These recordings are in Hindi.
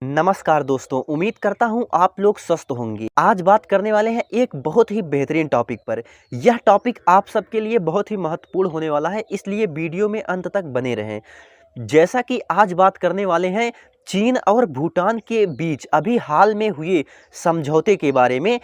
नमस्कार दोस्तों, उम्मीद करता हूं आप लोग स्वस्थ होंगे। आज बात करने वाले हैं एक बहुत ही बेहतरीन टॉपिक पर। यह टॉपिक आप सबके लिए बहुत ही महत्वपूर्ण होने वाला है, इसलिए वीडियो में अंत तक बने रहें। जैसा कि आज बात करने वाले हैं चीन और भूटान के बीच अभी हाल में हुए समझौते के बारे में।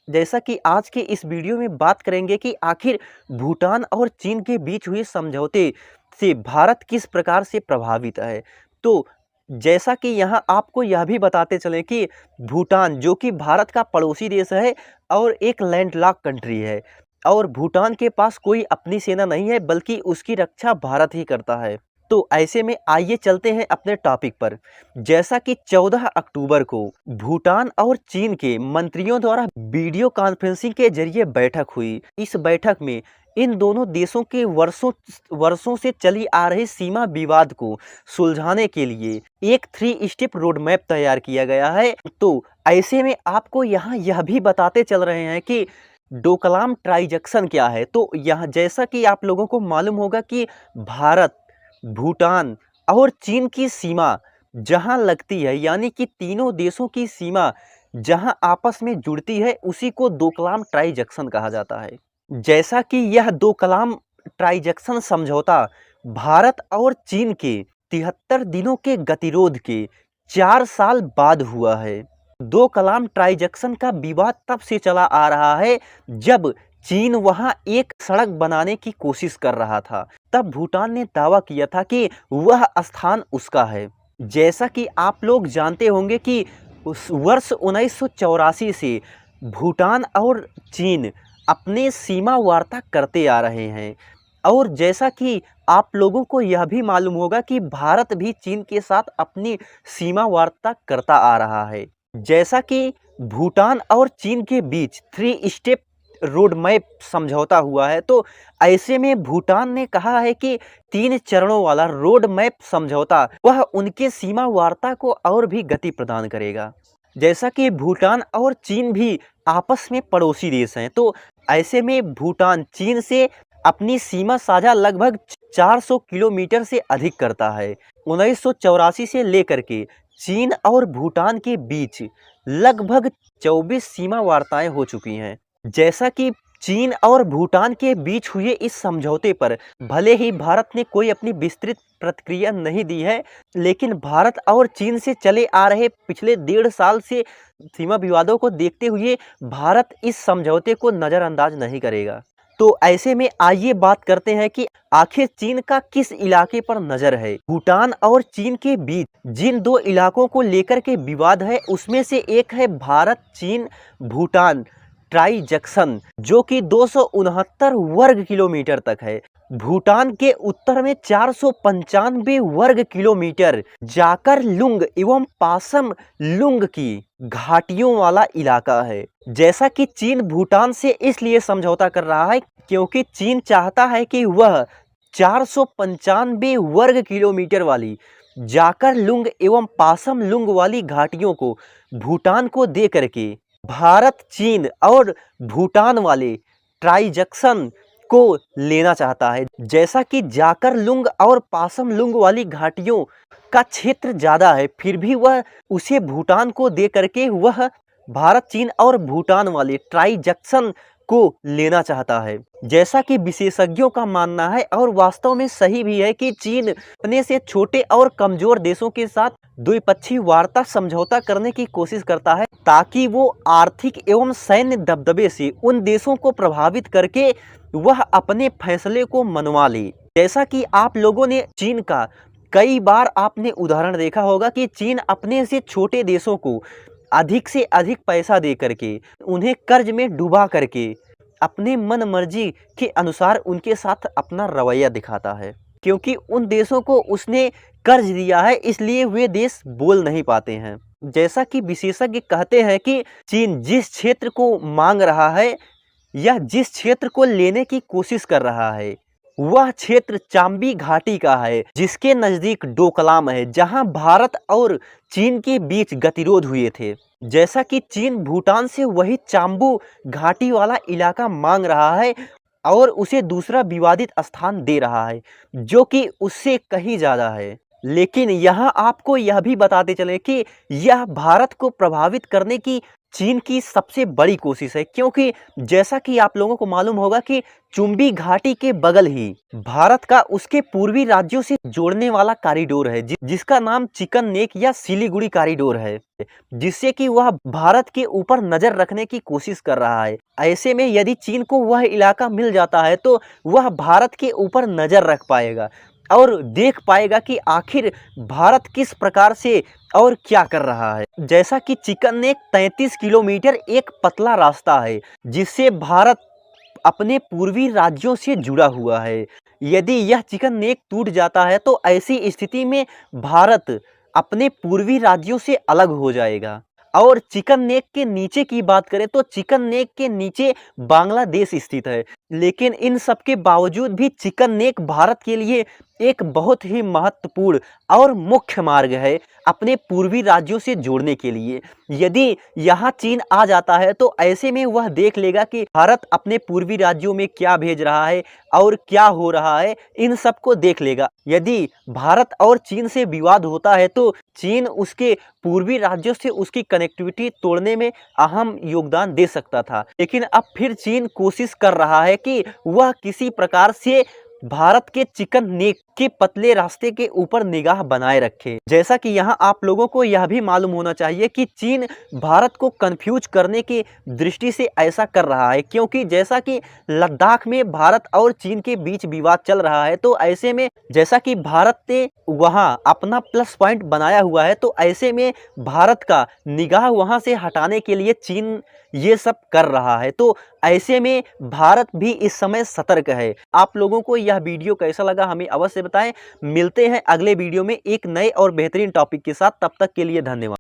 जैसा कि आज के इस वीडियो में बात करेंगे कि आखिर भूटान और चीन के बीच हुए समझौते से भारत किस प्रकार से प्रभावित है। तो जैसा कि यहाँ आपको यह भी बताते चलें कि भूटान जो कि भारत का पड़ोसी देश है और एक लैंडलॉक कंट्री है, और भूटान के पास कोई अपनी सेना नहीं है बल्कि उसकी रक्षा भारत ही करता है। तो ऐसे में आइए चलते हैं अपने टॉपिक पर। जैसा कि 14 अक्टूबर को भूटान और चीन के मंत्रियों द्वारा वीडियो कॉन्फ्रेंसिंग के जरिए बैठक हुई। इस बैठक में इन दोनों देशों के वर्षों से चली आ रही सीमा विवाद को सुलझाने के लिए एक 3 स्टेप रोड मैप तैयार किया गया है। तो ऐसे में आपको यहाँ यह भी बताते चल रहे हैं कि डोकलाम ट्रांजैक्शन क्या है। तो यहाँ जैसा कि आप लोगों को मालूम होगा कि भारत, भूटान और चीन की सीमा जहां लगती है, यानी कि तीनों देशों की सीमा जहां आपस में जुड़ती है, उसी को डोकलाम ट्रांजैक्शन कहा जाता है। जैसा कि यह डोकलाम ट्रांजैक्शन समझौता भारत और चीन के 73 दिनों के गतिरोध के 4 साल बाद हुआ है। डोकलाम ट्रांजैक्शन का विवाद तब से चला आ रहा है जब चीन वहां एक सड़क बनाने की कोशिश कर रहा था। तब भूटान ने दावा किया था कि वह स्थान उसका है। जैसा कि आप लोग जानते होंगे कि उस वर्ष 1984 से भूटान और चीन अपने सीमा वार्ता करते आ रहे हैं, और जैसा कि आप लोगों को यह भी मालूम होगा कि भारत भी चीन के साथ अपनी सीमा वार्ता करता आ रहा है। जैसा कि भूटान और चीन के बीच 3 स्टेप रोड मैप समझौता हुआ है, तो ऐसे में भूटान ने कहा है कि 3 चरणों वाला रोड मैप समझौता वह उनके सीमा वार्ता को और भी गति प्रदान करेगा। जैसा कि भूटान और चीन भी आपस में पड़ोसी देश हैं, तो ऐसे में भूटान चीन से अपनी सीमा साझा लगभग 400 किलोमीटर से अधिक करता है। 1984 से लेकर के चीन और भूटान के बीच लगभग 24 सीमा वार्ताएं हो चुकी हैं। जैसा कि चीन और भूटान के बीच हुए इस समझौते पर भले ही भारत ने कोई अपनी विस्तृत प्रतिक्रिया नहीं दी है, लेकिन भारत और चीन से चले आ रहे पिछले 1.5 साल से सीमा विवादों को देखते हुए भारत इस समझौते को नज़रअंदाज नहीं करेगा। तो ऐसे में आइए बात करते हैं कि आखिर चीन का किस इलाके पर नजर है। भूटान और चीन के बीच जिन 2 इलाकों को लेकर के विवाद है, उसमें से एक है भारत चीन भूटान ट्रांजैक्शन, जो कि 269 वर्ग किलोमीटर तक है। भूटान के उत्तर में 495 वर्ग किलोमीटर जाकर लुंग एवं पासम लुंग की घाटियों वाला इलाका है। जैसा कि चीन भूटान से इसलिए समझौता कर रहा है क्योंकि चीन चाहता है कि वह 495 वर्ग किलोमीटर वाली जाकर लुंग एवं पासम लुंग वाली घाटियों को भूटान को दे करके भारत चीन और भूटान वाले ट्रांजैक्शन को लेना चाहता है। जैसा कि जाकर लुंग और पासम लुंग वाली घाटियों का क्षेत्र ज़्यादा है, फिर भी वह उसे भूटान को दे करके वह भारत चीन और भूटान वाले ट्रांजैक्शन को लेना चाहता है। जैसा कि विशेषज्ञों का मानना है और वास्तव में सही भी है कि चीन अपने से छोटे और कमजोर देशों के साथ द्विपक्षीय वार्ता समझौता करने की कोशिश करता है, ताकि वो आर्थिक एवं सैन्य दबदबे से उन देशों को प्रभावित करके वह अपने फैसले को मनवा ले। जैसा कि आप लोगों ने चीन का कई बार आपने उदाहरण देखा होगा कि चीन अपने से छोटे देशों को अधिक से अधिक पैसा दे करके उन्हें कर्ज में डुबा करके अपने मन मर्जी के अनुसार उनके साथ अपना रवैया दिखाता है, क्योंकि उन देशों को उसने कर्ज दिया है, इसलिए वे देश बोल नहीं पाते हैं। जैसा कि विशेषज्ञ कहते हैं कि चीन जिस क्षेत्र को मांग रहा है या जिस क्षेत्र को लेने की कोशिश कर रहा है, वह क्षेत्र चांबी घाटी का है, जिसके नज़दीक डोकलाम है, जहां भारत और चीन के बीच गतिरोध हुए थे। जैसा कि चीन भूटान से वही चांबू घाटी वाला इलाका मांग रहा है और उसे दूसरा विवादित स्थान दे रहा है, जो कि उससे कहीं ज़्यादा है। लेकिन यहाँ आपको यह भी बताते चले कि यह भारत को प्रभावित करने की चीन की सबसे बड़ी कोशिश है, क्योंकि जैसा कि आप लोगों को मालूम होगा कि चुंबी घाटी के बगल ही भारत का उसके पूर्वी राज्यों से जोड़ने वाला कॉरिडोर है, जिसका नाम चिकन नेक या सिलीगुड़ी कॉरिडोर है, जिससे कि वह भारत के ऊपर नजर रखने की कोशिश कर रहा है। ऐसे में यदि चीन को वह इलाका मिल जाता है तो वह भारत के ऊपर नजर रख पाएगा और देख पाएगा कि आखिर भारत किस प्रकार से और क्या कर रहा है। जैसा कि चिकन नेक 33 किलोमीटर एक पतला रास्ता है, जिससे भारत अपने पूर्वी राज्यों से जुड़ा हुआ है। यदि यह चिकन नेक टूट जाता है तो ऐसी स्थिति में भारत अपने पूर्वी राज्यों से अलग हो जाएगा। और चिकन नेक के नीचे की बात करें तो चिकन नेक के नीचे बांग्लादेश स्थित है, लेकिन इन सब के बावजूद भी चिकन नेक भारत के लिए एक बहुत ही महत्वपूर्ण और मुख्य मार्ग है अपने पूर्वी राज्यों से जोड़ने के लिए। यदि यहाँ चीन आ जाता है तो ऐसे में वह देख लेगा कि भारत अपने पूर्वी राज्यों में क्या भेज रहा है और क्या हो रहा है, इन सब को देख लेगा। यदि भारत और चीन से विवाद होता है तो चीन उसके पूर्वी राज्यों से उसकी कनेक्टिविटी तोड़ने में अहम योगदान दे सकता था, लेकिन अब फिर चीन कोशिश कर रहा है कि वह किसी प्रकार से भारत के चिकन नेक के पतले रास्ते के ऊपर निगाह बनाए रखे। जैसा कि यहाँ आप लोगों को यह भी मालूम होना चाहिए कि चीन भारत को कंफ्यूज करने की दृष्टि से ऐसा कर रहा है, क्योंकि जैसा कि लद्दाख में भारत और चीन के बीच विवाद चल रहा है, तो ऐसे में जैसा कि भारत ने वहाँ अपना प्लस पॉइंट बनाया हुआ है, तो ऐसे में भारत का निगाह वहाँ से हटाने के लिए चीन ये सब कर रहा है। तो ऐसे में भारत भी इस समय सतर्क है। आप लोगों को यह वीडियो कैसा लगा हमें अवश्य बताएं। मिलते हैं अगले वीडियो में एक नए और बेहतरीन टॉपिक के साथ। तब तक के लिए धन्यवाद।